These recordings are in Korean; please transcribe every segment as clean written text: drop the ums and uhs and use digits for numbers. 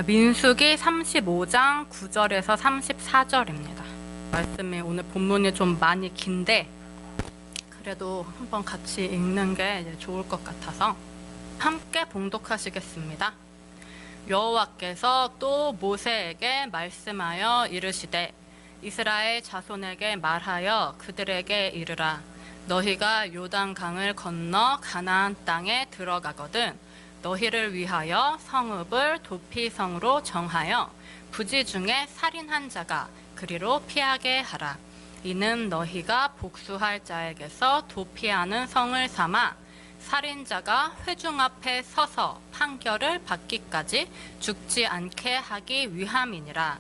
민수기 35장 9절에서 34절입니다. 말씀이 오늘 본문이 좀 많이 긴데 그래도 한번 같이 읽는 게 좋을 것 같아서 함께 봉독하시겠습니다. 여호와께서 또 모세에게 말씀하여 이르시되 이스라엘 자손에게 말하여 그들에게 이르라. 너희가 요단강을 건너 가나안 땅에 들어가거든 너희를 위하여 성읍을 도피성으로 정하여 부지 중에 살인한 자가 그리로 피하게 하라. 이는 너희가 복수할 자에게서 도피하는 성을 삼아 살인자가 회중 앞에 서서 판결을 받기까지 죽지 않게 하기 위함이니라.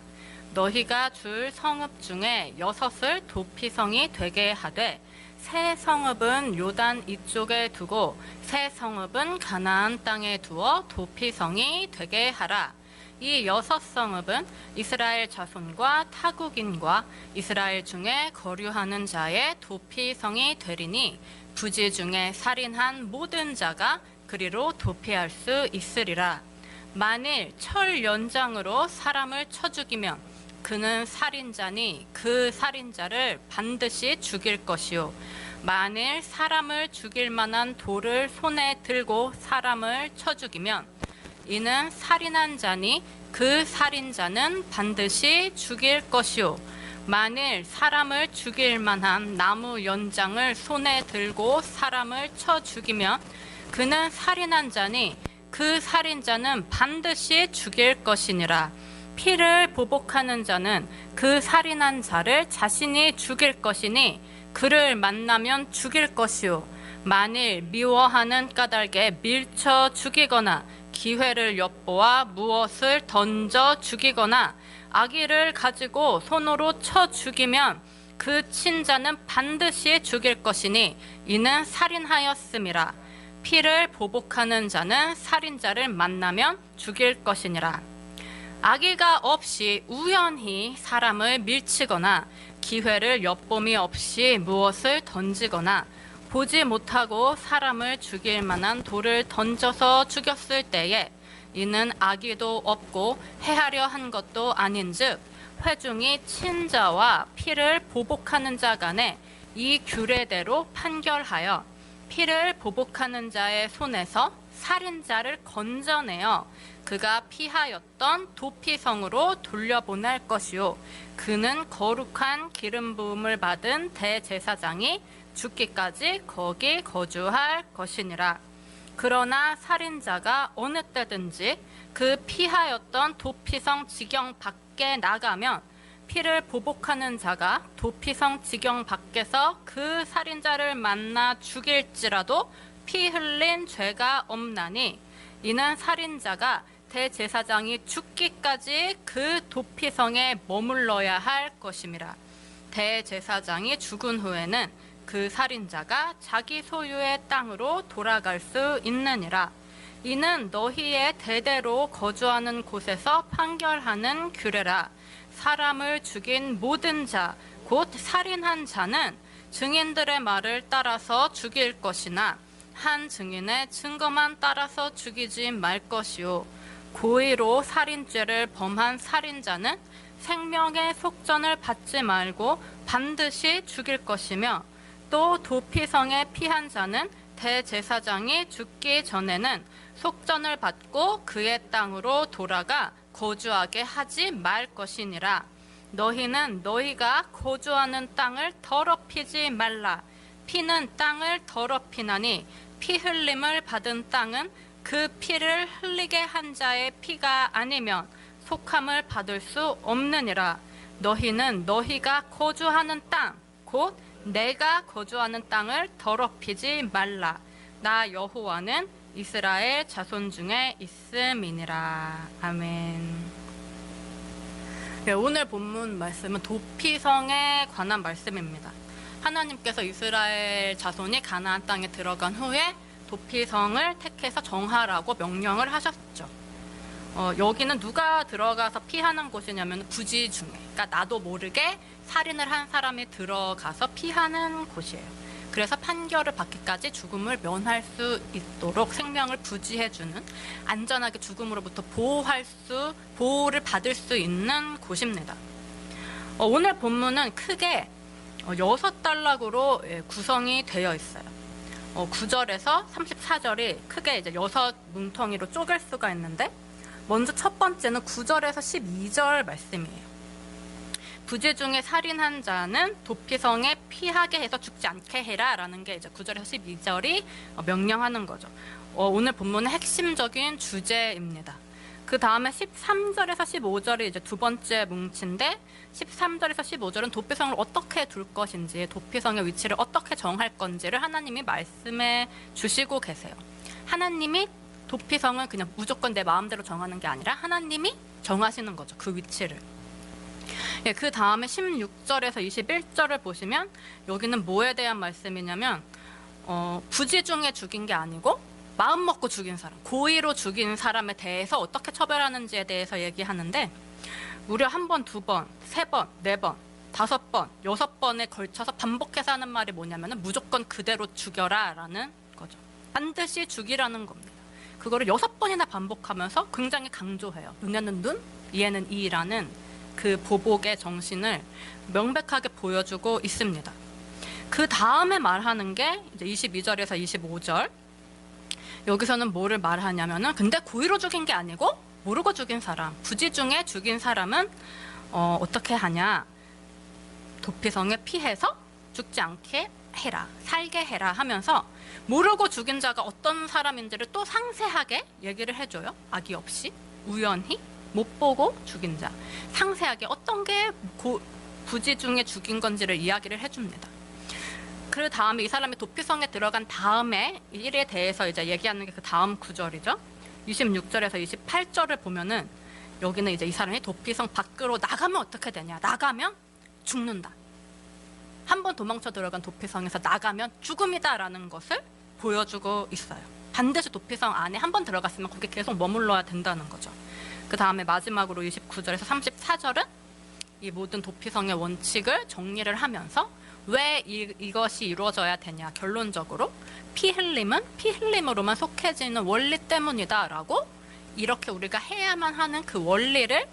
너희가 줄 성읍 중에 6을 도피성이 되게 하되 세 성읍은 요단 이쪽에 두고 세 성읍은 가나안 땅에 두어 도피성이 되게 하라. 이 6성읍은 이스라엘 자손과 타국인과 이스라엘 중에 거류하는 자의 도피성이 되리니 부지 중에 살인한 모든 자가 그리로 도피할 수 있으리라. 만일 철 연장으로 사람을 쳐 죽이면 그는 살인자니 그 살인자를 반드시 죽일 것이요. 만일 사람을 죽일 만한 돌을 손에 들고 사람을 쳐 죽이면 이는 살인한 자니 그 살인자는 반드시 죽일 것이요. 만일 사람을 죽일 만한 나무 연장을 손에 들고 사람을 쳐 죽이면 그는 살인한 자니 그 살인자는 반드시 죽일 것이니라. 피를 보복하는 자는 그 살인한 자를 자신이 죽일 것이니 그를 만나면 죽일 것이요. 만일 미워하는 까닭에 밀쳐 죽이거나 기회를 엿보아 무엇을 던져 죽이거나 아기를 가지고 손으로 쳐 죽이면 그 친자는 반드시 죽일 것이니 이는 살인하였음이라. 피를 보복하는 자는 살인자를 만나면 죽일 것이니라. 악의가 없이 우연히 사람을 밀치거나 기회를 엿봄이 없이 무엇을 던지거나 보지 못하고 사람을 죽일 만한 돌을 던져서 죽였을 때에 이는 악의도 없고 해하려 한 것도 아닌즉 회중이 친자와 피를 보복하는 자 간에 이 규례대로 판결하여 피를 보복하는 자의 손에서 살인자를 건져내어 그가 피하였던 도피성으로 돌려보낼 것이요. 그는 거룩한 기름 부음을 받은 대제사장이 죽기까지 거기 거주할 것이니라. 그러나 살인자가 어느 때든지 그 피하였던 도피성 지경 밖에 나가면 피를 보복하는 자가 도피성 지경 밖에서 그 살인자를 만나 죽일지라도 피 흘린 죄가 없나니 이는 살인자가 대제사장이 죽기까지 그 도피성에 머물러야 할 것임이라. 대제사장이 죽은 후에는 그 살인자가 자기 소유의 땅으로 돌아갈 수 있느니라. 이는 너희의 대대로 거주하는 곳에서 판결하는 규례라. 사람을 죽인 모든 자, 곧 살인한 자는 증인들의 말을 따라서 죽일 것이나 한 증인의 증거만 따라서 죽이지 말 것이요. 고의로 살인죄를 범한 살인자는 생명의 속전을 받지 말고 반드시 죽일 것이며 또 도피성에 피한 자는 대제사장이 죽기 전에는 속전을 받고 그의 땅으로 돌아가 거주하게 하지 말 것이니라. 너희는 너희가 거주하는 땅을 더럽히지 말라. 피는 땅을 더럽히나니 피 흘림을 받은 땅은 그 피를 흘리게 한 자의 피가 아니면 속함을 받을 수 없느니라. 너희는 너희가 거주하는 땅, 곧 내가 거주하는 땅을 더럽히지 말라. 나 여호와는 이스라엘 자손 중에 있음이니라. 아멘. 네, 오늘 본문 말씀은 도피성에 관한 말씀입니다. 하나님께서 이스라엘 자손이 가나안 땅에 들어간 후에 도피성을 택해서 정하라고 명령을 하셨죠. 여기는 누가 들어가서 피하는 곳이냐면 부지 중에, 그러니까 나도 모르게 살인을 한 사람이 들어가서 피하는 곳이에요. 그래서 판결을 받기까지 죽음을 면할 수 있도록 생명을 부지해주는, 안전하게 죽음으로부터 보호를 받을 수 있는 곳입니다. 오늘 본문은 크게 6단락으로 구성이 되어 있어요. 9절에서 34절이 크게 이제 6뭉텅이로 쪼갤 수가 있는데, 먼저 첫 번째는 9절에서 12절 말씀이에요. 부재 중에 살인한 자는 도피성에 피하게 해서 죽지 않게 해라 라는 게 이제 9절에서 12절이 명령하는 거죠. 오늘 본문의 핵심적인 주제입니다. 그 다음에 13절에서 15절이 이제 두 번째 뭉치인데, 13절에서 15절은 도피성을 어떻게 둘 것인지, 도피성의 위치를 어떻게 정할 건지를 하나님이 말씀해 주시고 계세요. 하나님이 도피성을 그냥 무조건 내 마음대로 정하는 게 아니라 하나님이 정하시는 거죠, 그 위치를. 그 다음에 16절에서 21절을 보시면 여기는 뭐에 대한 말씀이냐면, 부지 중에 죽인 게 아니고 마음 먹고 죽인 사람, 고의로 죽인 사람에 대해서 어떻게 처벌하는지에 대해서 얘기하는데, 무려 1번, 2번, 3번, 4번, 5번, 6번에 걸쳐서 반복해서 하는 말이 뭐냐면 무조건 그대로 죽여라 라는 거죠. 반드시 죽이라는 겁니다. 그거를 6번이나 반복하면서 굉장히 강조해요. 눈에는 눈, 이에는 이라는 그 보복의 정신을 명백하게 보여주고 있습니다. 그 다음에 말하는 게 이제 22절에서 25절. 여기서는 뭐를 말하냐면은, 근데 고의로 죽인 게 아니고 모르고 죽인 사람, 부지 중에 죽인 사람은 어떻게 하냐? 도피성에 피해서 죽지 않게 해라, 살게 해라 하면서 모르고 죽인 자가 어떤 사람인지를 또 상세하게 얘기를 해줘요. 악의 없이, 우연히, 못 보고 죽인 자. 상세하게 어떤 게 부지 중에 죽인 건지를 이야기를 해줍니다. 그 다음에 이 사람이 도피성에 들어간 다음에 일에 대해서 이제 얘기하는 게 그 다음 구절이죠. 26절에서 28절을 보면은 여기는 이제 이 사람이 도피성 밖으로 나가면 어떻게 되냐? 나가면 죽는다. 한 번 도망쳐 들어간 도피성에서 나가면 죽음이다라는 것을 보여주고 있어요. 반드시 도피성 안에 한 번 들어갔으면 거기 계속 머물러야 된다는 거죠. 그 다음에 마지막으로 29절에서 34절은 이 모든 도피성의 원칙을 정리를 하면서 왜 이것이 이루어져야 되냐, 결론적으로 피 흘림은 피 흘림으로만 속해지는 원리 때문이다 라고, 이렇게 우리가 해야만 하는 그 원리를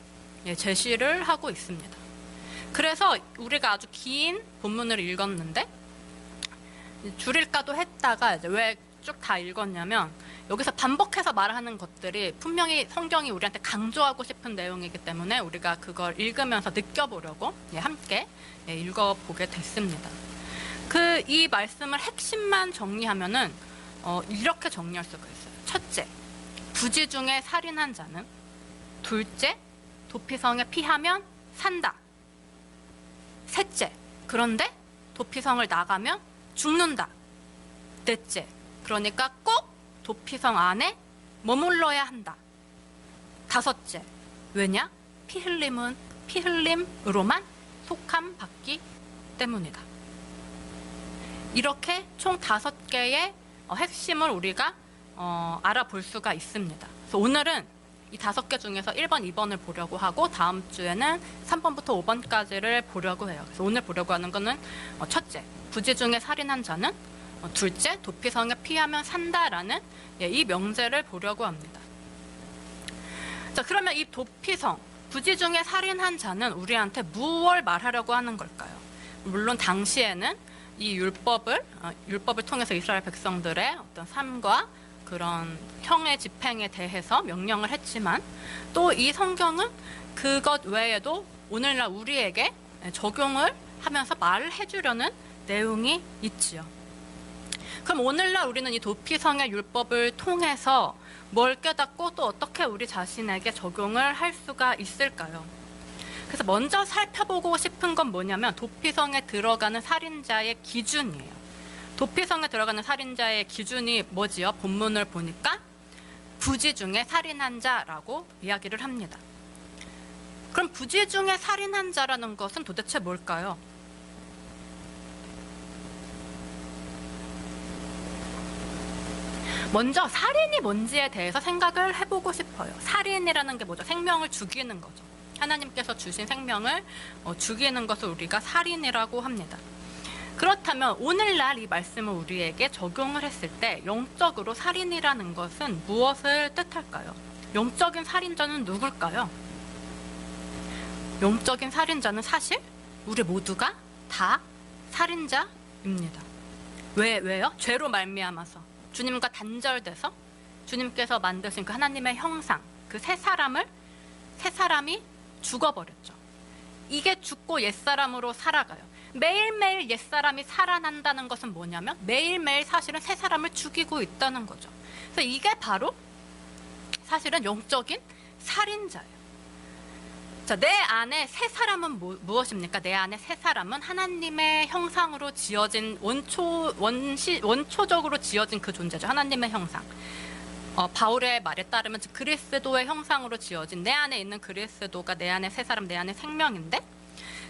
제시를 하고 있습니다. 그래서 우리가 아주 긴 본문을 읽었는데, 줄일까도 했다가 이제 왜 쭉 다 읽었냐면, 여기서 반복해서 말하는 것들이 분명히 성경이 우리한테 강조하고 싶은 내용이기 때문에 우리가 그걸 읽으면서 느껴보려고 함께 읽어보게 됐습니다. 이 말씀을 핵심만 정리하면은 이렇게 정리할 수가 있어요. 첫째, 부지 중에 살인한 자는. 둘째, 도피성에 피하면 산다. 셋째, 그런데 도피성을 나가면 죽는다. 넷째, 그러니까 꼭 도피성 안에 머물러야 한다. 다섯째, 왜냐? 피 흘림은 피 흘림으로만 속함 받기 때문이다. 이렇게 총 5개의 핵심을 우리가 알아볼 수가 있습니다. 그래서 오늘은 이 5개 중에서 1번, 2번을 보려고 하고, 다음 주에는 3번부터 5번까지를 보려고 해요. 그래서 오늘 보려고 하는 거는 첫째, 부지 중에 살인한 자는. 둘째, 도피성에 피하면 산다라는 이 명제를 보려고 합니다. 자, 그러면 이 도피성, 부지 중에 살인한 자는 우리한테 무엇을 말하려고 하는 걸까요? 물론 당시에는 이 율법을 통해서 이스라엘 백성들의 어떤 삶과 그런 형의 집행에 대해서 명령을 했지만, 또 이 성경은 그것 외에도 오늘날 우리에게 적용을 하면서 말을 해주려는 내용이 있지요. 그럼 오늘날 우리는 이 도피성의 율법을 통해서 뭘 깨닫고 또 어떻게 우리 자신에게 적용을 할 수가 있을까요? 그래서 먼저 살펴보고 싶은 건 뭐냐면, 도피성에 들어가는 살인자의 기준이에요. 도피성에 들어가는 살인자의 기준이 뭐지요? 본문을 보니까 부지 중에 살인한 자라고 이야기를 합니다. 그럼 부지 중에 살인한 자라는 것은 도대체 뭘까요? 먼저 살인이 뭔지에 대해서 생각을 해보고 싶어요. 살인이라는 게 뭐죠? 생명을 죽이는 거죠. 하나님께서 주신 생명을 죽이는 것을 우리가 살인이라고 합니다. 그렇다면 오늘날 이 말씀을 우리에게 적용을 했을 때 영적으로 살인이라는 것은 무엇을 뜻할까요? 영적인 살인자는 누굴까요? 영적인 살인자는 사실 우리 모두가 다 살인자입니다. 왜요? 죄로 말미암아서 주님과 단절돼서 주님께서 만드신 그 하나님의 형상, 그 새 사람이 죽어버렸죠. 이게 죽고 옛사람으로 살아가요. 매일매일 옛사람이 살아난다는 것은 뭐냐면 매일매일 사실은 새 사람을 죽이고 있다는 거죠. 그래서 이게 바로 사실은 영적인 살인자예요. 자, 내 안에 새 사람은 무엇입니까? 내 안에 새 사람은 하나님의 형상으로 지어진 원초적으로 지어진 그 존재죠. 하나님의 형상. 바울의 말에 따르면 그리스도의 형상으로 지어진 내 안에 있는 그리스도가 내 안에 새 사람, 내 안에 생명인데,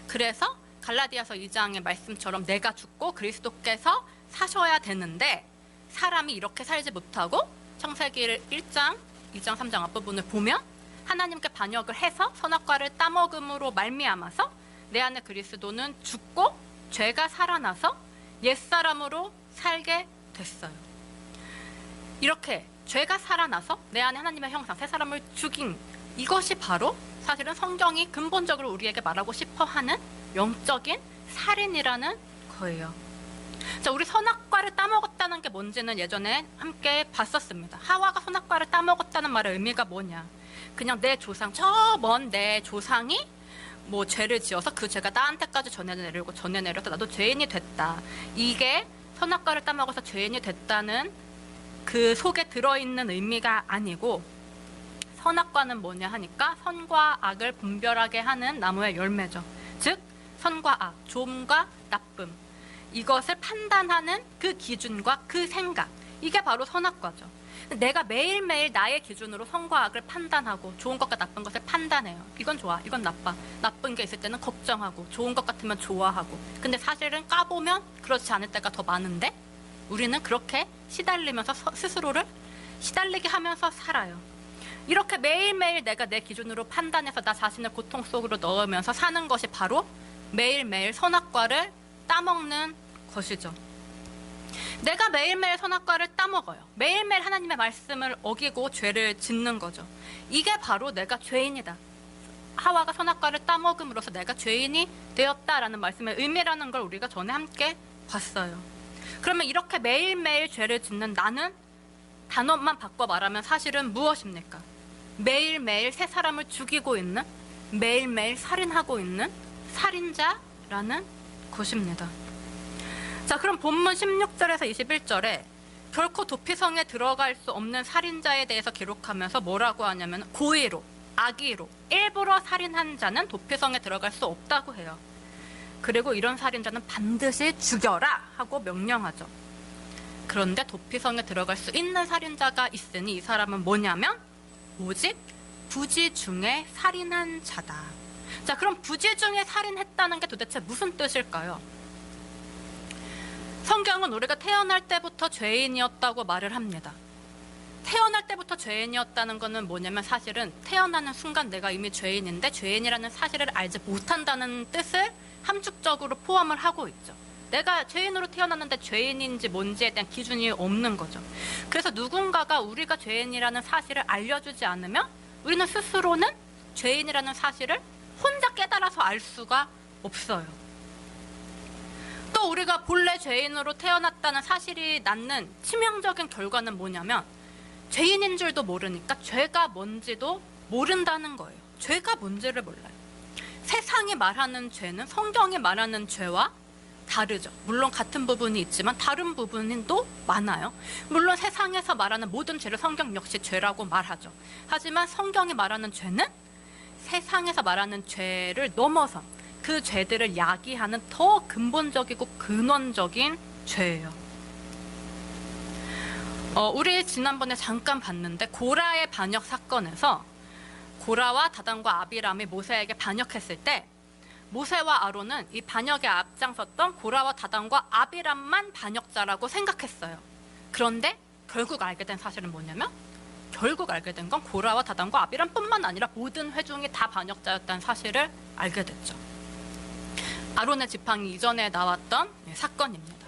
그래서 갈라디아서 2장의 말씀처럼 내가 죽고 그리스도께서 사셔야 되는데 사람이 이렇게 살지 못하고 창세기 1장, 2장, 3장 앞부분을 보면 하나님께 반역을 해서 선악과를 따먹음으로 말미암아서 내 안에 그리스도는 죽고 죄가 살아나서 옛사람으로 살게 됐어요. 이렇게 죄가 살아나서 내 안에 하나님의 형상, 새 사람을 죽인 이것이 바로 사실은 성경이 근본적으로 우리에게 말하고 싶어하는 영적인 살인이라는 거예요. 자, 우리 선악과를 따먹었다는 게 뭔지는 예전에 함께 봤었습니다. 하와가 선악과를 따먹었다는 말의 의미가 뭐냐? 그냥 내 조상, 저 먼 내 조상이 뭐 죄를 지어서 그 죄가 나한테까지 전해 내려서 나도 죄인이 됐다. 이게 선악과를 따먹어서 죄인이 됐다는 그 속에 들어있는 의미가 아니고, 선악과는 뭐냐 하니까 선과 악을 분별하게 하는 나무의 열매죠. 즉 선과 악, 좋음과 나쁨, 이것을 판단하는 그 기준과 그 생각, 이게 바로 선악과죠. 내가 매일매일 나의 기준으로 선과 악을 판단하고 좋은 것과 나쁜 것을 판단해요. 이건 좋아, 이건 나빠. 나쁜 게 있을 때는 걱정하고 좋은 것 같으면 좋아하고. 근데 사실은 까보면 그렇지 않을 때가 더 많은데 우리는 그렇게 시달리면서 스스로를 시달리게 하면서 살아요. 이렇게 매일매일 내가 내 기준으로 판단해서 나 자신을 고통 속으로 넣으면서 사는 것이 바로 매일매일 선악과를 따먹는 것이죠. 내가 매일매일 선악과를 따먹어요. 매일매일 하나님의 말씀을 어기고 죄를 짓는 거죠. 이게 바로 내가 죄인이다. 하와가 선악과를 따먹음으로써 내가 죄인이 되었다라는 말씀의 의미라는 걸 우리가 전에 함께 봤어요. 그러면 이렇게 매일매일 죄를 짓는 나는 단어만 바꿔 말하면 사실은 무엇입니까? 매일매일 새 사람을 죽이고 있는, 매일매일 살인하고 있는 살인자라는 것입니다. 자, 그럼 본문 16절에서 21절에 결코 도피성에 들어갈 수 없는 살인자에 대해서 기록하면서 뭐라고 하냐면 고의로, 악의로, 일부러 살인한 자는 도피성에 들어갈 수 없다고 해요. 그리고 이런 살인자는 반드시 죽여라 하고 명령하죠. 그런데 도피성에 들어갈 수 있는 살인자가 있으니 이 사람은 뭐냐면 오직 부지 중에 살인한 자다. 자, 그럼 부지 중에 살인했다는 게 도대체 무슨 뜻일까요? 성경은 우리가 태어날 때부터 죄인이었다고 말을 합니다. 태어날 때부터 죄인이었다는 것은 뭐냐면 사실은 태어나는 순간 내가 이미 죄인인데 죄인이라는 사실을 알지 못한다는 뜻을 함축적으로 포함을 하고 있죠. 내가 죄인으로 태어났는데 죄인인지 뭔지에 대한 기준이 없는 거죠. 그래서 누군가가 우리가 죄인이라는 사실을 알려주지 않으면 우리는 스스로는 죄인이라는 사실을 혼자 깨달아서 알 수가 없어요. 또 우리가 본래 죄인으로 태어났다는 사실이 낳는 치명적인 결과는 뭐냐면 죄인인 줄도 모르니까 죄가 뭔지도 모른다는 거예요. 죄가 뭔지를 몰라요. 세상이 말하는 죄는 성경이 말하는 죄와 다르죠. 물론 같은 부분이 있지만 다른 부분도 많아요. 물론 세상에서 말하는 모든 죄를 성경 역시 죄라고 말하죠. 하지만 성경이 말하는 죄는 세상에서 말하는 죄를 넘어선 그 죄들을 야기하는 더 근본적이고 근원적인 죄예요. 우리 지난번에 잠깐 봤는데 고라의 반역 사건에서 고라와 다단과 아비람이 모세에게 반역했을 때 모세와 아론은 이 반역에 앞장섰던 고라와 다단과 아비람만 반역자라고 생각했어요. 그런데 결국 알게 된 사실은 뭐냐면 결국 알게 된 건 고라와 다단과 아비람뿐만 아니라 모든 회중이 다 반역자였다는 사실을 알게 됐죠. 아론의 지팡이 이전에 나왔던 사건입니다.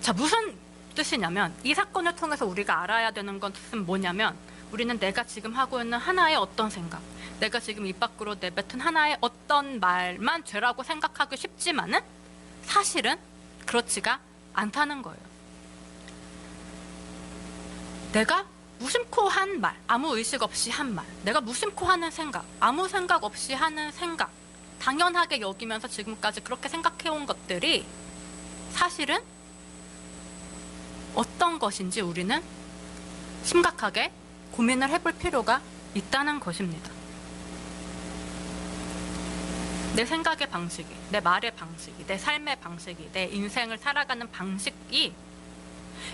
자, 무슨 뜻이냐면 이 사건을 통해서 우리가 알아야 되는 것은 뭐냐면 우리는 내가 지금 하고 있는 하나의 어떤 생각, 내가 지금 입 밖으로 내뱉은 하나의 어떤 말만 죄라고 생각하기 쉽지만은 사실은 그렇지가 않다는 거예요. 내가 무심코 한 말, 아무 의식 없이 한 말, 내가 무심코 하는 생각, 아무 생각 없이 하는 생각, 당연하게 여기면서 지금까지 그렇게 생각해온 것들이 사실은 어떤 것인지 우리는 심각하게 고민을 해볼 필요가 있다는 것입니다. 내 생각의 방식이, 내 말의 방식이, 내 삶의 방식이, 내 인생을 살아가는 방식이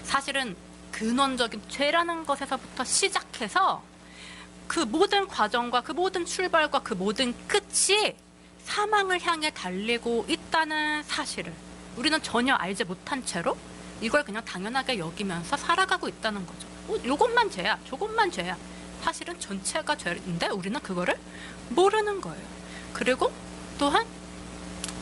사실은 근원적인 죄라는 것에서부터 시작해서 그 모든 과정과 그 모든 출발과 그 모든 끝이 사망을 향해 달리고 있다는 사실을 우리는 전혀 알지 못한 채로 이걸 그냥 당연하게 여기면서 살아가고 있다는 거죠. 요것만 죄야, 저것만 죄야. 사실은 전체가 죄인데 우리는 그거를 모르는 거예요. 그리고 또한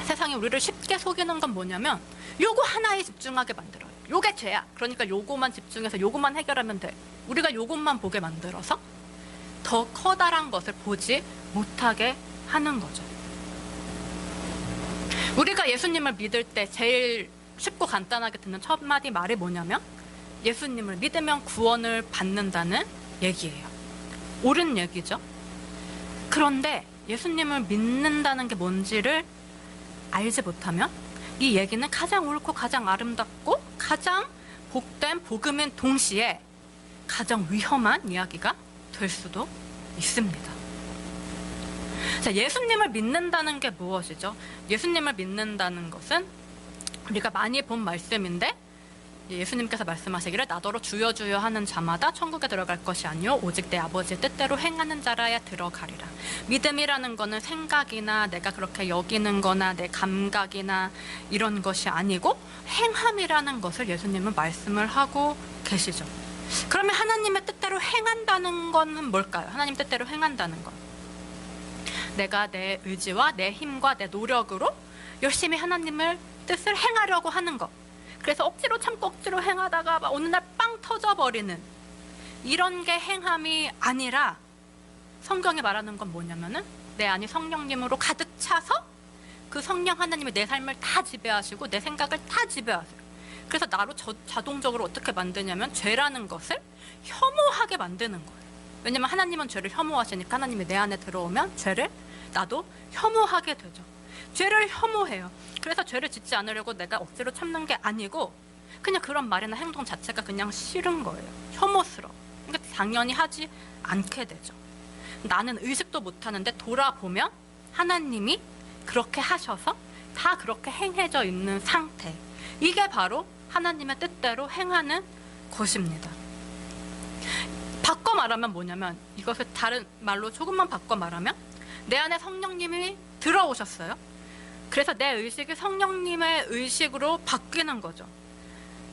세상이 우리를 쉽게 속이는 건 뭐냐면 요거 하나에 집중하게 만들어요. 요게 죄야. 그러니까 요거만 집중해서 요거만 해결하면 돼. 우리가 요것만 보게 만들어서 더 커다란 것을 보지 못하게 하는 거죠. 우리가 예수님을 믿을 때 제일 쉽고 간단하게 듣는 첫 마디 말이 뭐냐면 예수님을 믿으면 구원을 받는다는 얘기예요. 옳은 얘기죠. 그런데 예수님을 믿는다는 게 뭔지를 알지 못하면 이 얘기는 가장 옳고 가장 아름답고 가장 복된 복음인 동시에 가장 위험한 이야기가 될 수도 있습니다. 자, 예수님을 믿는다는 게 무엇이죠? 예수님을 믿는다는 것은 우리가 많이 본 말씀인데 예수님께서 말씀하시기를 나더러 주여 주여 하는 자마다 천국에 들어갈 것이 아니요 오직 내 아버지의 뜻대로 행하는 자라야 들어가리라. 믿음이라는 거는 생각이나 내가 그렇게 여기는 거나 내 감각이나 이런 것이 아니고 행함이라는 것을 예수님은 말씀을 하고 계시죠. 그러면 하나님의 뜻대로 행한다는 건 뭘까요? 하나님 뜻대로 행한다는 건 내가 내 의지와 내 힘과 내 노력으로 열심히 하나님을 뜻을 행하려고 하는 것. 그래서 억지로 참고 억지로 행하다가 막 어느 날 빵 터져버리는 이런 게 행함이 아니라 성경이 말하는 건 뭐냐면은 내 안이 성령님으로 가득 차서 그 성령 하나님이 내 삶을 다 지배하시고 내 생각을 다 지배하세요. 그래서 나로 자동적으로 어떻게 만드냐면 죄라는 것을 혐오하게 만드는 거예요. 왜냐면 하나님은 죄를 혐오하시니까 하나님이 내 안에 들어오면 죄를 나도 혐오하게 되죠. 죄를 혐오해요. 그래서 죄를 짓지 않으려고 내가 억지로 참는 게 아니고 그냥 그런 말이나 행동 자체가 그냥 싫은 거예요. 혐오스러워. 그러니까 당연히 하지 않게 되죠. 나는 의식도 못하는데 돌아보면 하나님이 그렇게 하셔서 다 그렇게 행해져 있는 상태. 이게 바로 하나님의 뜻대로 행하는 것입니다. 바꿔 말하면 뭐냐면 이것을 다른 말로 조금만 바꿔 말하면 내 안에 성령님이 들어오셨어요. 그래서 내 의식이 성령님의 의식으로 바뀌는 거죠.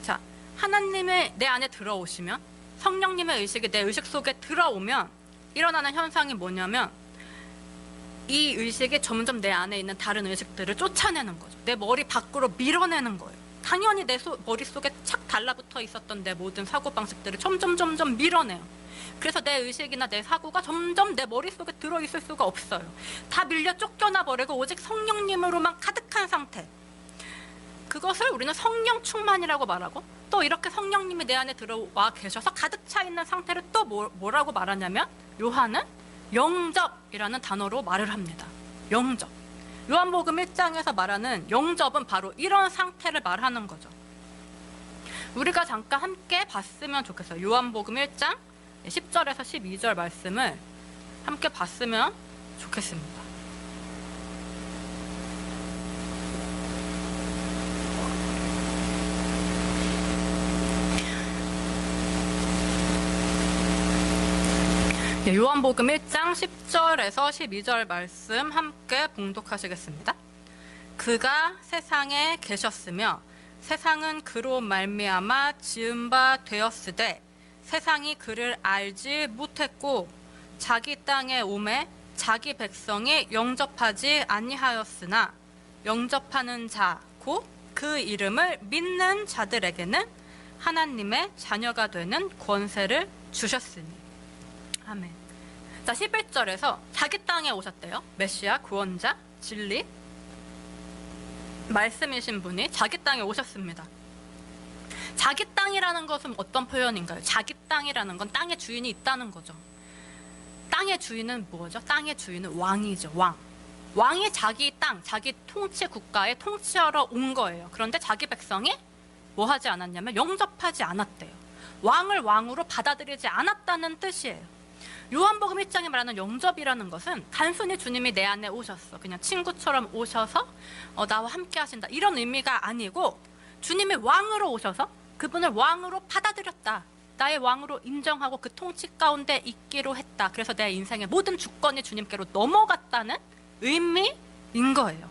자, 하나님의 내 안에 들어오시면 성령님의 의식이 내 의식 속에 들어오면 일어나는 현상이 뭐냐면 이 의식이 점점 내 안에 있는 다른 의식들을 쫓아내는 거죠. 내 머리 밖으로 밀어내는 거예요. 당연히 내 머릿속에 착 달라붙어 있었던 내 모든 사고방식들을 점점 밀어내요. 그래서 내 의식이나 내 사고가 점점 내 머릿속에 들어있을 수가 없어요. 다 밀려 쫓겨나 버리고 오직 성령님으로만 가득한 상태. 그것을 우리는 성령 충만이라고 말하고 또 이렇게 성령님이 내 안에 들어와 계셔서 가득 차 있는 상태를 또 뭐라고 말하냐면 요한은 영접이라는 단어로 말을 합니다. 영접. 요한복음 1장에서 말하는 영접은 바로 이런 상태를 말하는 거죠. 우리가 잠깐 함께 봤으면 좋겠어요. 요한복음 1장 10절에서 12절 말씀을 함께 봤으면 좋겠습니다. 요한복음 1장 10절에서 12절 말씀 함께 봉독하시겠습니다. 그가 세상에 계셨으며 세상은 그로 말미암아 지은 바 되었으되 세상이 그를 알지 못했고 자기 땅에 오매 자기 백성이 영접하지 아니하였으나 영접하는 자, 곧 그 이름을 믿는 자들에게는 하나님의 자녀가 되는 권세를 주셨으니. 아멘. 자, 11절에서 자기 땅에 오셨대요. 메시아, 구원자, 진리, 말씀이신 분이 자기 땅에 오셨습니다. 자기 땅이라는 것은 어떤 표현인가요? 자기 땅이라는 건 땅의 주인이 있다는 거죠. 땅의 주인은 뭐죠? 땅의 주인은 왕이죠. 왕이 자기 땅, 자기 통치 국가에 통치하러 온 거예요. 그런데 자기 백성이 뭐 하지 않았냐면 영접하지 않았대요. 왕을 왕으로 받아들이지 않았다는 뜻이에요. 요한복음 1장에 말하는 영접이라는 것은 단순히 주님이 내 안에 오셨어, 그냥 친구처럼 오셔서 나와 함께 하신다, 이런 의미가 아니고, 주님이 왕으로 오셔서 그분을 왕으로 받아들였다, 나의 왕으로 인정하고 그 통치 가운데 있기로 했다, 그래서 내 인생의 모든 주권이 주님께로 넘어갔다는 의미인 거예요.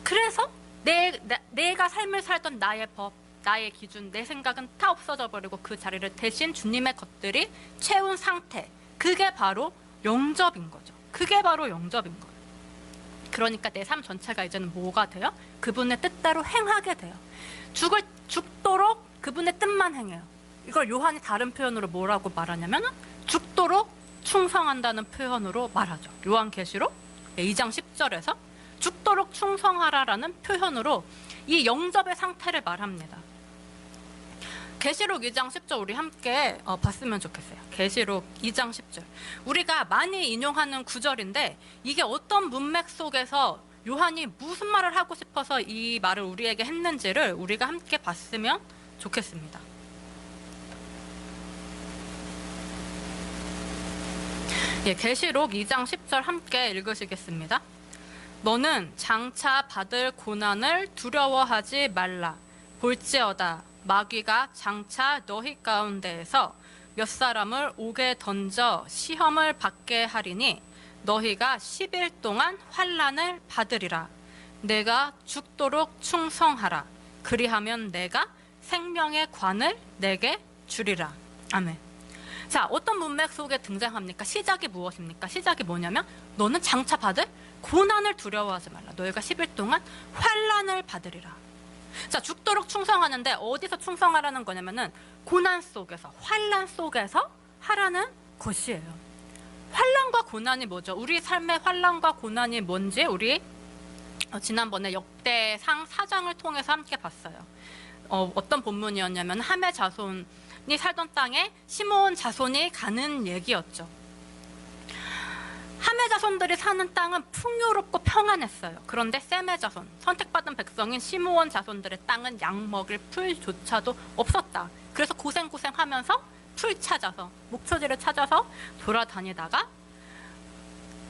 그래서 내가 삶을 살던 나의 법, 나의 기준, 내 생각은 다 없어져 버리고 그 자리를 대신 주님의 것들이 채운 상태, 그게 바로 영접인 거죠. 그게 바로 영접인 거예요. 그러니까 내 삶 전체가 이제는 뭐가 돼요? 그분의 뜻대로 행하게 돼요. 죽도록 그분의 뜻만 행해요. 이걸 요한이 다른 표현으로 뭐라고 말하냐면 죽도록 충성한다는 표현으로 말하죠. 요한계시록 2장 10절에서 죽도록 충성하라라는 표현으로 이 영접의 상태를 말합니다. 계시록 2장 10절 우리 함께 봤으면 좋겠어요. 계시록 2장 10절. 우리가 많이 인용하는 구절인데 이게 어떤 문맥 속에서 요한이 무슨 말을 하고 싶어서 이 말을 우리에게 했는지를 우리가 함께 봤으면 좋겠습니다. 계시록 2장 10절 함께 읽으시겠습니다. 너는 장차 받을 고난을 두려워하지 말라. 볼지어다 마귀가 장차 너희 가운데에서 몇 사람을 옥에 던져 시험을 받게 하리니 너희가 10일 동안 환난을 받으리라. 내가 죽도록 충성하라. 그리하면 내가 생명의 관을 내게 주리라. 아멘. 자, 어떤 문맥 속에 등장합니까? 시작이 무엇입니까? 시작이 뭐냐면 너는 장차 받을 고난을 두려워하지 말라. 너희가 10일 동안 환난을 받으리라. 자, 죽도록 충성하는데 어디서 충성하라는 거냐면은 고난 속에서, 환난 속에서 하라는 것이에요. 환난과 고난이 뭐죠? 우리 삶의 환난과 고난이 뭔지 우리 지난번에 역대상 4장을 통해서 함께 봤어요. 어떤 본문이었냐면 함의 자손이 살던 땅에 시므온 자손이 가는 얘기였죠. 함의 자손들이 사는 땅은 풍요롭고 평안했어요. 그런데 셈의 자손, 선택받은 백성인 시므온 자손들의 땅은 양 먹을 풀조차도 없었다. 그래서 고생하면서 풀 찾아서, 목초지를 찾아서 돌아다니다가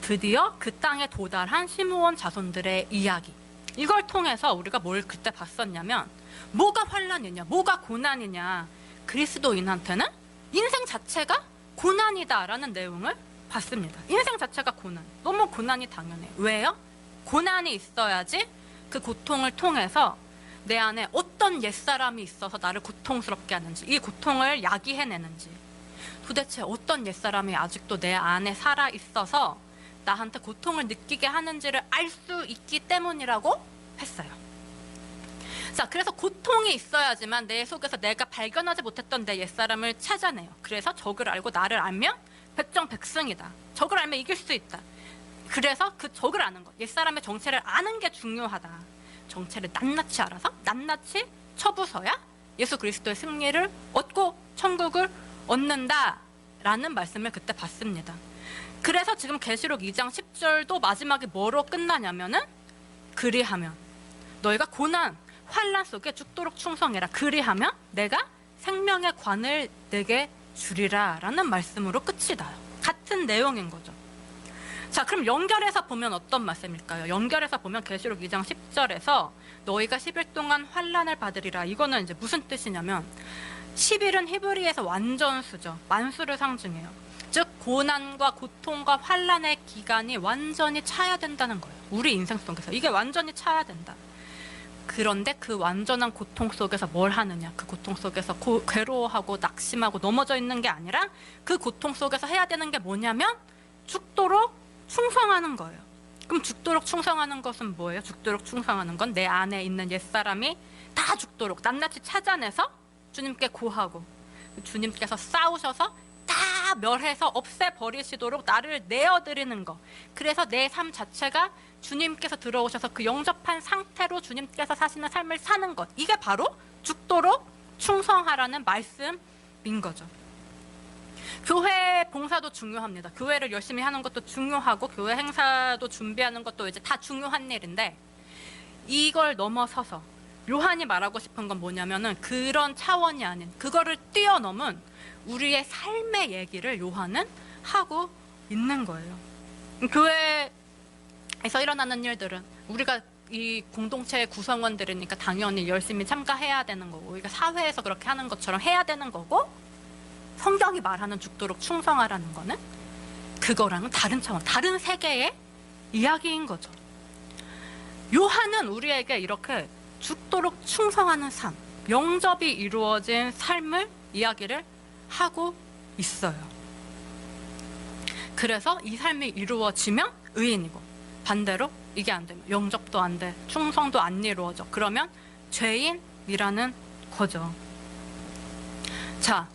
드디어 그 땅에 도달한 시므온 자손들의 이야기, 이걸 통해서 우리가 뭘 그때 봤었냐면 뭐가 환난이냐, 뭐가 고난이냐, 그리스도인한테는 인생 자체가 고난이다라는 내용을 봤습니다. 인생 자체가 고난, 너무 고난이 당연해. 왜요? 고난이 있어야지 그 고통을 통해서 내 안에 어떤 옛사람이 있어서 나를 고통스럽게 하는지, 이 고통을 야기해내는지, 도대체 어떤 옛사람이 아직도 내 안에 살아있어서 나한테 고통을 느끼게 하는지를 알 수 있기 때문이라고 했어요. 자, 그래서 고통이 있어야지만 내 속에서 내가 발견하지 못했던 내 옛사람을 찾아내요. 그래서 적을 알고 나를 알면 백정백승이다. 적을 알면 이길 수 있다. 그래서 그 적을 아는 것, 옛사람의 정체를 아는 게 중요하다. 정체를 낱낱이 알아서 낱낱이 쳐부숴야 예수 그리스도의 승리를 얻고 천국을 얻는다라는 말씀을 그때 봤습니다. 그래서 지금 계시록 2장 10절도 마지막에 뭐로 끝나냐면은 그리하면 너희가 고난, 환난 속에 죽도록 충성해라. 그리하면 내가 생명의 관을 내게 주리라 라는 말씀으로 끝이 나요. 같은 내용인 거죠. 자, 그럼 연결해서 보면 어떤 말씀일까요? 연결해서 보면 계시록 2장 10절에서 너희가 10일 동안 환난을 받으리라, 이거는 이제 무슨 뜻이냐면 10일은 히브리에서 완전수죠. 만수를 상징해요. 즉 고난과 고통과 환난의 기간이 완전히 차야 된다는 거예요. 우리 인생 속에서 이게 완전히 차야 된다. 그런데 그 완전한 고통 속에서 뭘 하느냐, 그 고통 속에서 괴로워하고 낙심하고 넘어져 있는 게 아니라 그 고통 속에서 해야 되는 게 뭐냐면 죽도록 충성하는 거예요. 그럼 죽도록 충성하는 것은 뭐예요? 죽도록 충성하는 건 내 안에 있는 옛사람이 다 죽도록 낱낱이 찾아내서 주님께 고하고 주님께서 싸우셔서 다 멸해서 없애버리시도록 나를 내어드리는 것. 그래서 내 삶 자체가 주님께서 들어오셔서 그 영접한 상태로 주님께서 사시는 삶을 사는 것. 이게 바로 죽도록 충성하라는 말씀인 거죠. 교회 봉사도 중요합니다. 교회를 열심히 하는 것도 중요하고 교회 행사도 준비하는 것도 이제 다 중요한 일인데, 이걸 넘어서서 요한이 말하고 싶은 건 뭐냐면은 그런 차원이 아닌, 그거를 뛰어넘은 우리의 삶의 얘기를 요한은 하고 있는 거예요. 교회에서 일어나는 일들은 우리가 이 공동체의 구성원들이니까 당연히 열심히 참가해야 되는 거고, 우리가 사회에서 그렇게 하는 것처럼 해야 되는 거고, 성경이 말하는 죽도록 충성하라는 거는 그거랑은 다른 차원, 다른 세계의 이야기인 거죠. 요한은 우리에게 이렇게 죽도록 충성하는 삶, 영접이 이루어진 삶을 이야기를 하고 있어요. 그래서 이 삶이 이루어지면 의인이고, 반대로 이게 안 되면 영접도 안 돼, 충성도 안 이루어져. 그러면 죄인이라는 거죠. 자,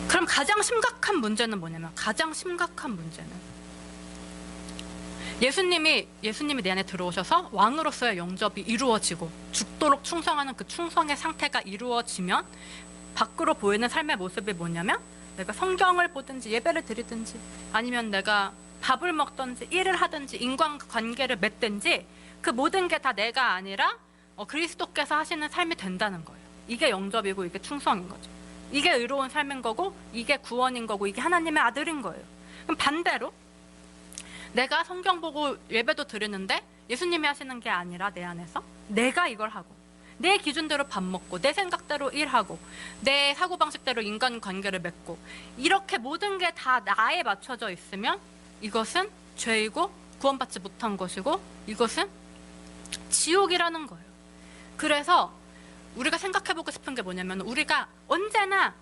그럼 가장 심각한 문제는 뭐냐면, 가장 심각한 문제는 예수님이 내 안에 들어오셔서 왕으로서의 영접이 이루어지고 죽도록 충성하는 그 충성의 상태가 이루어지면 밖으로 보이는 삶의 모습이 뭐냐면, 내가 성경을 보든지 예배를 드리든지 아니면 내가 밥을 먹든지 일을 하든지 인간관계를 맺든지 그 모든 게 다 내가 아니라 그리스도께서 하시는 삶이 된다는 거예요. 이게 영접이고 이게 충성인 거죠. 이게 의로운 삶인 거고 이게 구원인 거고 이게 하나님의 아들인 거예요. 그럼 반대로 내가 성경 보고 예배도 드리는데 예수님이 하시는 게 아니라 내 안에서 내가 이걸 하고 내 기준대로 밥 먹고 내 생각대로 일하고 내 사고방식대로 인간관계를 맺고 이렇게 모든 게 다 나에 맞춰져 있으면 이것은 죄이고 구원받지 못한 것이고 이것은 지옥이라는 거예요. 그래서 우리가 생각해보고 싶은 게 뭐냐면, 우리가 언제나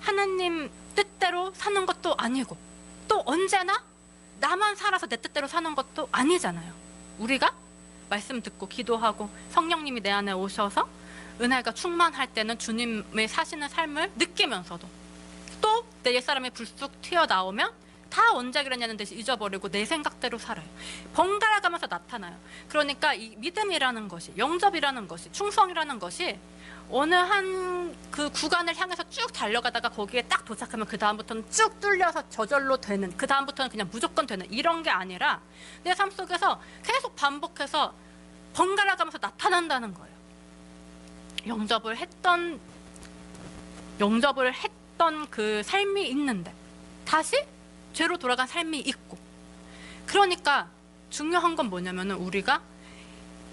하나님 뜻대로 사는 것도 아니고 또 언제나 나만 살아서 내 뜻대로 사는 것도 아니잖아요. 우리가 말씀 듣고 기도하고 성령님이 내 안에 오셔서 은혜가 충만할 때는 주님의 사시는 삶을 느끼면서도 또 내 옛사람이 불쑥 튀어나오면 다 언제 그랬냐는 듯이 잊어버리고 내 생각대로 살아요. 번갈아 가면서 나타나요. 그러니까 이 믿음이라는 것이, 영접이라는 것이, 충성이라는 것이 어느 한 그 구간을 향해서 쭉 달려가다가 거기에 딱 도착하면 그 다음부터는 쭉 뚫려서 저절로 되는, 그 다음부터는 그냥 무조건 되는 이런 게 아니라 내 삶 속에서 계속 반복해서 번갈아 가면서 나타난다는 거예요. 영접을 했던 그 삶이 있는데 다시 죄로 돌아간 삶이 있고, 그러니까 중요한 건 뭐냐면은 우리가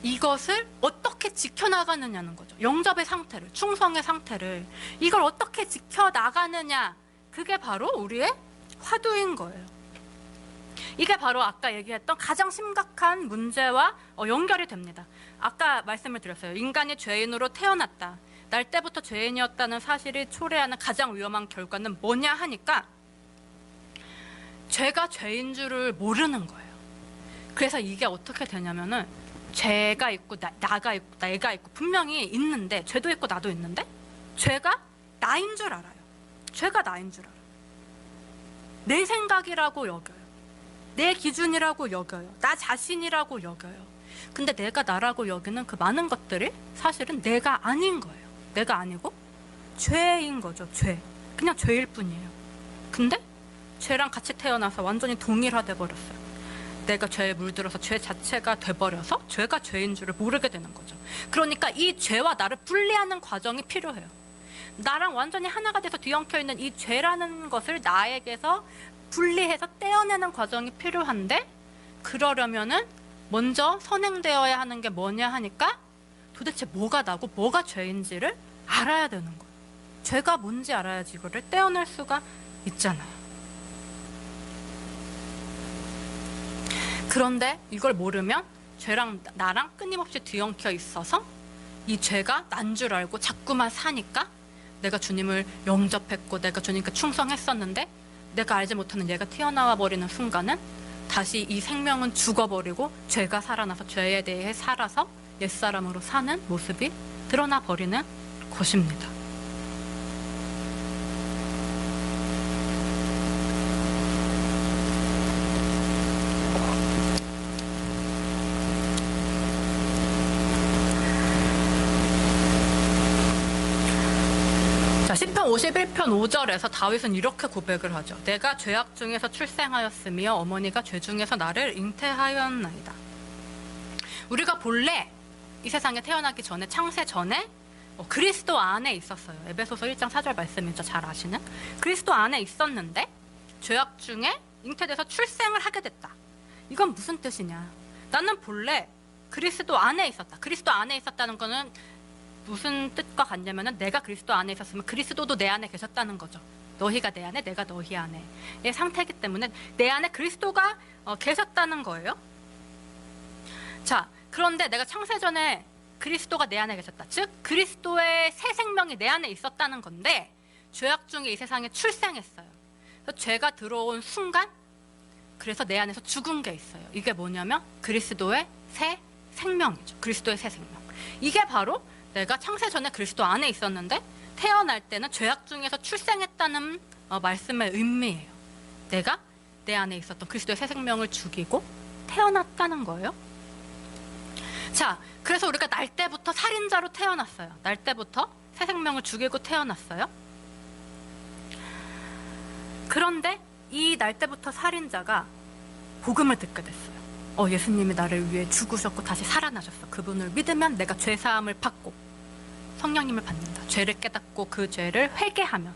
이것을 어떻게 지켜나가느냐는 거죠. 영접의 상태를, 충성의 상태를 이걸 어떻게 지켜나가느냐, 그게 바로 우리의 화두인 거예요. 이게 바로 아까 얘기했던 가장 심각한 문제와 연결이 됩니다. 아까 말씀을 드렸어요. 인간이 죄인으로 태어났다. 날 때부터 죄인이었다는 사실이 초래하는 가장 위험한 결과는 뭐냐 하니까 죄가 죄인 줄을 모르는 거예요. 그래서 이게 어떻게 되냐면은 죄가 있고 나가 있고 내가 있고 분명히 있는데, 죄도 있고 나도 있는데 죄가 나인 줄 알아요. 죄가 나인 줄 알아요. 내 생각이라고 여겨요. 내 기준이라고 여겨요. 나 자신이라고 여겨요. 근데 내가 나라고 여기는 그 많은 것들이 사실은 내가 아닌 거예요. 내가 아니고 죄인 거죠. 죄. 그냥 죄일 뿐이에요. 근데 죄랑 같이 태어나서 완전히 동일화돼 버렸어요. 내가 죄에 물들어서 죄 자체가 돼버려서 죄가 죄인 줄을 모르게 되는 거죠. 그러니까 이 죄와 나를 분리하는 과정이 필요해요. 나랑 완전히 하나가 돼서 뒤엉켜 있는 이 죄라는 것을 나에게서 분리해서 떼어내는 과정이 필요한데, 그러려면은 먼저 선행되어야 하는 게 뭐냐 하니까 도대체 뭐가 나고 뭐가 죄인지를 알아야 되는 거예요. 죄가 뭔지 알아야지 이거를 떼어낼 수가 있잖아요. 그런데 이걸 모르면 죄랑 나랑 끊임없이 뒤엉켜 있어서 이 죄가 난 줄 알고 자꾸만 사니까 내가 주님을 영접했고 내가 주님께 충성했었는데 내가 알지 못하는 얘가 튀어나와 버리는 순간은 다시 이 생명은 죽어버리고 죄가 살아나서 죄에 대해 살아서 옛사람으로 사는 모습이 드러나 버리는 것입니다. 자, 시편 51편 5절에서 다윗은 이렇게 고백을 하죠. 내가 죄악 중에서 출생하였으며 어머니가 죄 중에서 나를 잉태하였나이다. 우리가 본래 이 세상에 태어나기 전에, 창세 전에 그리스도 안에 있었어요. 에베소서 1장 4절 말씀이죠. 잘 아시는. 그리스도 안에 있었는데 죄악 중에 잉태돼서 출생을 하게 됐다. 이건 무슨 뜻이냐? 나는 본래 그리스도 안에 있었다. 그리스도 안에 있었다는 거는 무슨 뜻과 같냐면은 내가 그리스도 안에 있었으면 그리스도도 내 안에 계셨다는 거죠. 너희가 내 안에, 내가 너희 안에의 상태이기 때문에 내 안에 그리스도가 계셨다는 거예요. 자, 그런데 내가 창세전에 그리스도가 내 안에 계셨다. 즉 그리스도의 새 생명이 내 안에 있었다는 건데 죄악 중에 이 세상에 출생했어요. 그래서 죄가 들어온 순간 그래서 내 안에서 죽은 게 있어요. 이게 뭐냐면 그리스도의 새 생명이죠. 그리스도의 새 생명. 이게 바로 내가 창세전에 그리스도 안에 있었는데 태어날 때는 죄악 중에서 출생했다는 말씀의 의미예요. 내가 내 안에 있었던 그리스도의 새 생명을 죽이고 태어났다는 거예요. 자, 그래서 우리가 날 때부터 살인자로 태어났어요. 날 때부터 새 생명을 죽이고 태어났어요. 그런데 이 날 때부터 살인자가 복음을 듣게 됐어요. 예수님이 나를 위해 죽으셨고 다시 살아나셨어. 그분을 믿으면 내가 죄사함을 받고 성령님을 받는다. 죄를 깨닫고 그 죄를 회개하면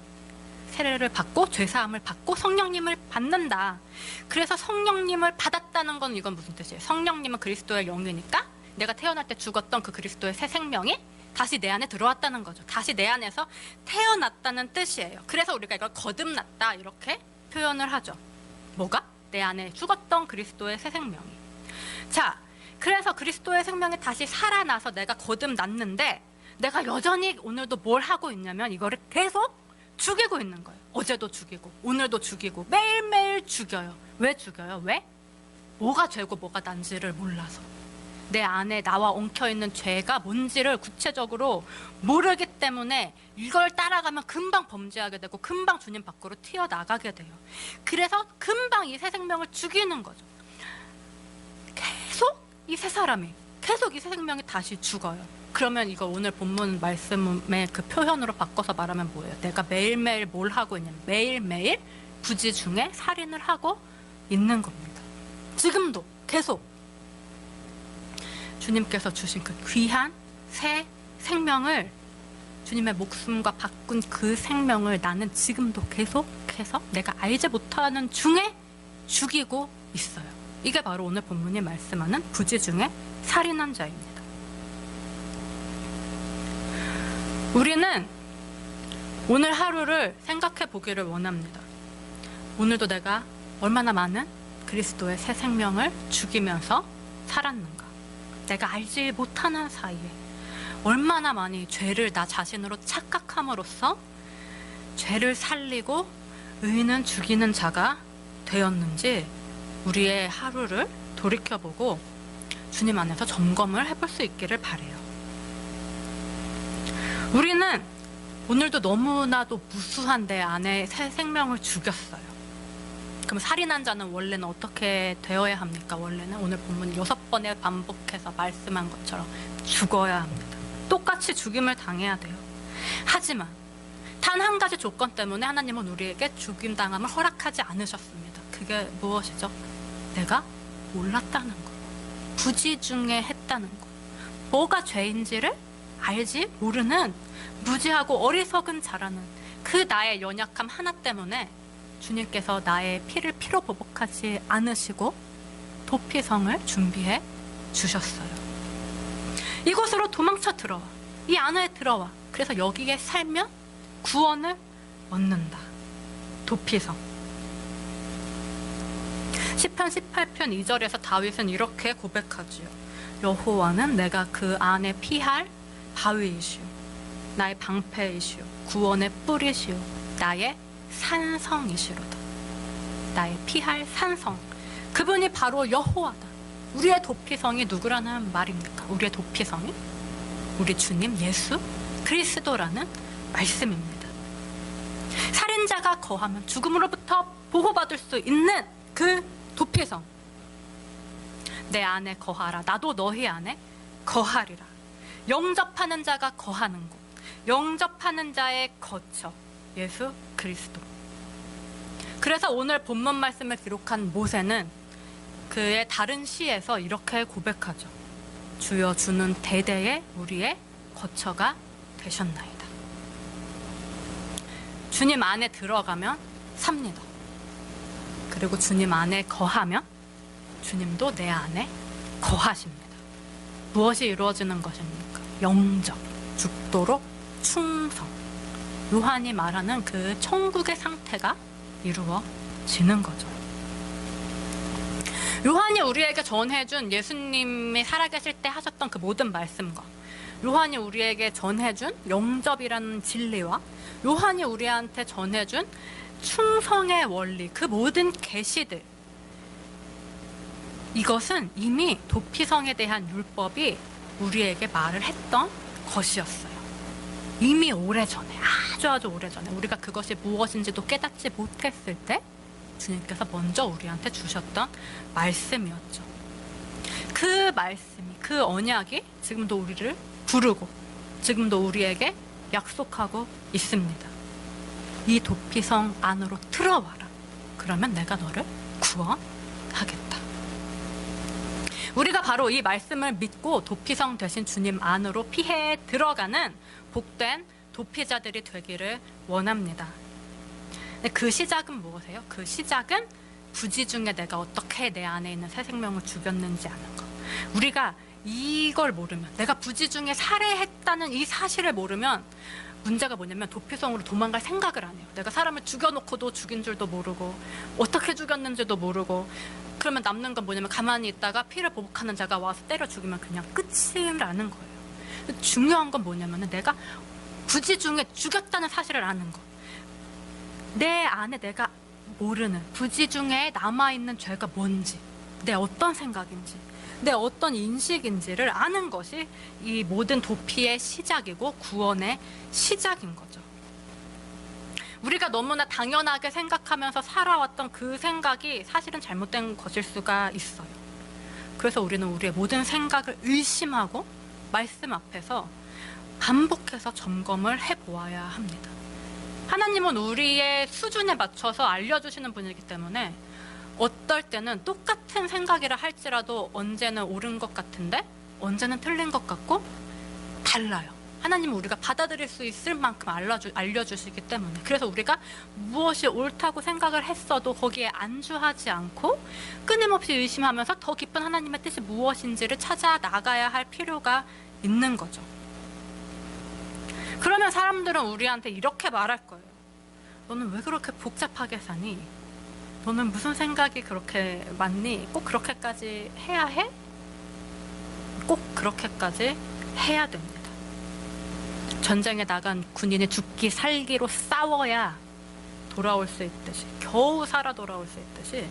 세례를 받고 죄사함을 받고 성령님을 받는다. 그래서 성령님을 받았다는 건 이건 무슨 뜻이에요? 성령님은 그리스도의 영이니까 내가 태어날 때 죽었던 그 그리스도의 새 생명이 다시 내 안에 들어왔다는 거죠. 다시 내 안에서 태어났다는 뜻이에요. 그래서 우리가 이걸 거듭났다 이렇게 표현을 하죠. 뭐가? 내 안에 죽었던 그리스도의 새 생명이. 자, 그래서 그리스도의 생명이 다시 살아나서 내가 거듭났는데 내가 여전히 오늘도 뭘 하고 있냐면 이거를 계속 죽이고 있는 거예요. 어제도 죽이고 오늘도 죽이고 매일매일 죽여요. 왜 죽여요? 왜? 뭐가 죄고 뭐가 난지를 몰라서. 내 안에 나와 엉켜있는 죄가 뭔지를 구체적으로 모르기 때문에 이걸 따라가면 금방 범죄하게 되고 금방 주님 밖으로 튀어나가게 돼요. 그래서 금방 이 새 생명을 죽이는 거죠. 계속 이 새 사람이, 계속 이 새 생명이 다시 죽어요. 그러면 이거 오늘 본문 말씀의 그 표현으로 바꿔서 말하면 뭐예요? 내가 매일매일 뭘 하고 있냐면 매일매일 부지 중에 살인을 하고 있는 겁니다. 지금도 계속 주님께서 주신 그 귀한 새 생명을, 주님의 목숨과 바꾼 그 생명을 나는 지금도 계속해서 내가 알지 못하는 중에 죽이고 있어요. 이게 바로 오늘 본문이 말씀하는 부지 중에 살인한 자입니다. 우리는 오늘 하루를 생각해 보기를 원합니다. 오늘도 내가 얼마나 많은 그리스도의 새 생명을 죽이면서 살았는가? 내가 알지 못하는 사이에 얼마나 많이 죄를 나 자신으로 착각함으로써 죄를 살리고 의인은 죽이는 자가 되었는지 우리의 하루를 돌이켜보고 주님 안에서 점검을 해볼 수 있기를 바라요. 우리는 오늘도 너무나도 무수한 내 안에 새 생명을 죽였어요. 그럼 살인한 자는 원래는 어떻게 되어야 합니까? 원래는 오늘 본문 6번에 반복해서 말씀한 것처럼 죽어야 합니다. 똑같이 죽임을 당해야 돼요. 하지만 단 한 가지 조건 때문에 하나님은 우리에게 죽임당함을 허락하지 않으셨습니다. 그게 무엇이죠? 내가 몰랐다는 거, 부지중에 했다는 거, 뭐가 죄인지를 알지 모르는 무지하고 어리석은 자라는 그 나의 연약함 하나 때문에 주님께서 나의 피를 피로 보복하지 않으시고 도피성을 준비해 주셨어요. 이곳으로 도망쳐 들어와, 이 안에 들어와. 그래서 여기에 살면 구원을 얻는다. 도피성. 시편 18편 2절에서 다윗은 이렇게 고백하지요. 여호와는 내가 그 안에 피할 바위이시오, 나의 방패이시오, 구원의 뿌리시오, 나의 산성이시로다. 나의 피할 산성, 그분이 바로 여호와다. 우리의 도피성이 누구라는 말입니까? 우리의 도피성이 우리 주님 예수 그리스도라는 말씀입니다. 살인자가 거하면 죽음으로부터 보호받을 수 있는 그 도피성, 내 안에 거하라, 나도 너희 안에 거하리라. 영접하는 자가 거하는 곳, 영접하는 자의 거처, 예수 그리스도. 그래서 오늘 본문 말씀을 기록한 모세는 그의 다른 시에서 이렇게 고백하죠. 주여, 주는 대대에 우리의 거처가 되셨나이다. 주님 안에 들어가면 삽니다. 그리고 주님 안에 거하면 주님도 내 안에 거하십니다. 무엇이 이루어지는 것입니까? 영접, 죽도록 충성. 요한이 말하는 그 천국의 상태가 이루어지는 거죠. 요한이 우리에게 전해준, 예수님이 살아계실 때 하셨던 그 모든 말씀과 요한이 우리에게 전해준 영접이라는 진리와 요한이 우리한테 전해준 충성의 원리, 그 모든 계시들, 이것은 이미 도피성에 대한 율법이 우리에게 말을 했던 것이었어요. 이미 오래전에, 아주 오래전에 우리가 그것이 무엇인지도 깨닫지 못했을 때 주님께서 먼저 우리한테 주셨던 말씀이었죠. 그 말씀이, 그 언약이 지금도 우리를 부르고 지금도 우리에게 약속하고 있습니다. 이 도피성 안으로 들어와라. 그러면 내가 너를 구원하겠다. 우리가 바로 이 말씀을 믿고 도피성 되신 주님 안으로 피해 들어가는 복된 도피자들이 되기를 원합니다. 그 시작은 무엇이에요? 그 시작은 부지 중에 내가 어떻게 내 안에 있는 새 생명을 죽였는지 아는 것. 우리가 이걸 모르면, 내가 부지 중에 살해했다는 이 사실을 모르면 문제가 뭐냐면 도피성으로 도망갈 생각을 안 해요. 내가 사람을 죽여놓고도 죽인 줄도 모르고 어떻게 죽였는지도 모르고, 그러면 남는 건 뭐냐면 가만히 있다가 피를 보복하는 자가 와서 때려 죽이면 그냥 끝이라는 거예요. 중요한 건 뭐냐면 내가 부지 중에 죽였다는 사실을 아는 것. 내 안에 내가 모르는 부지 중에 남아있는 죄가 뭔지, 내 어떤 생각인지, 내 어떤 인식인지를 아는 것이 이 모든 도피의 시작이고 구원의 시작인 거죠. 우리가 너무나 당연하게 생각하면서 살아왔던 그 생각이 사실은 잘못된 것일 수가 있어요. 그래서 우리는 우리의 모든 생각을 의심하고 말씀 앞에서 반복해서 점검을 해보아야 합니다. 하나님은 우리의 수준에 맞춰서 알려주시는 분이기 때문에 어떨 때는 똑같은 생각이라 할지라도 언제는 옳은 것 같은데 언제는 틀린 것 같고 달라요. 하나님은 우리가 받아들일 수 있을 만큼 알려주시기 때문에, 그래서 우리가 무엇이 옳다고 생각을 했어도 거기에 안주하지 않고 끊임없이 의심하면서 더 깊은 하나님의 뜻이 무엇인지를 찾아 나가야 할 필요가 있는 거죠. 그러면 사람들은 우리한테 이렇게 말할 거예요. 너는 왜 그렇게 복잡하게 사니? 너는 무슨 생각이 그렇게 많니? 꼭 그렇게까지 해야 해? 꼭 그렇게까지 해야 됩니다. 전쟁에 나간 군인이 죽기 살기로 싸워야 돌아올 수 있듯이, 겨우 살아 돌아올 수 있듯이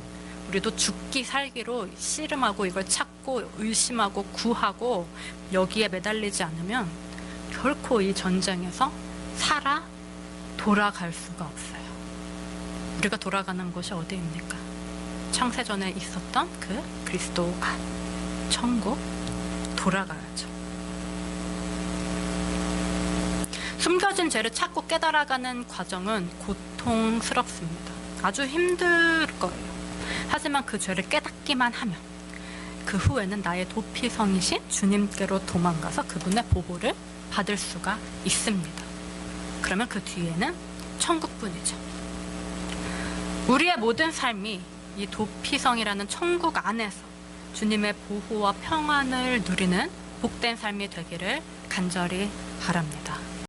우리도 죽기 살기로 씨름하고 이걸 찾고 의심하고 구하고 여기에 매달리지 않으면 결코 이 전쟁에서 살아 돌아갈 수가 없어요. 우리가 돌아가는 곳이 어디입니까? 창세전에 있었던 그 그리스도 안, 천국 돌아가야죠. 숨겨진 죄를 찾고 깨달아가는 과정은 고통스럽습니다. 아주 힘들 거예요. 하지만 그 죄를 깨닫기만 하면 그 후에는 나의 도피성이신 주님께로 도망가서 그분의 보호를 받을 수가 있습니다. 그러면 그 뒤에는 천국뿐이죠. 우리의 모든 삶이 이 도피성이라는 천국 안에서 주님의 보호와 평안을 누리는 복된 삶이 되기를 간절히 바랍니다.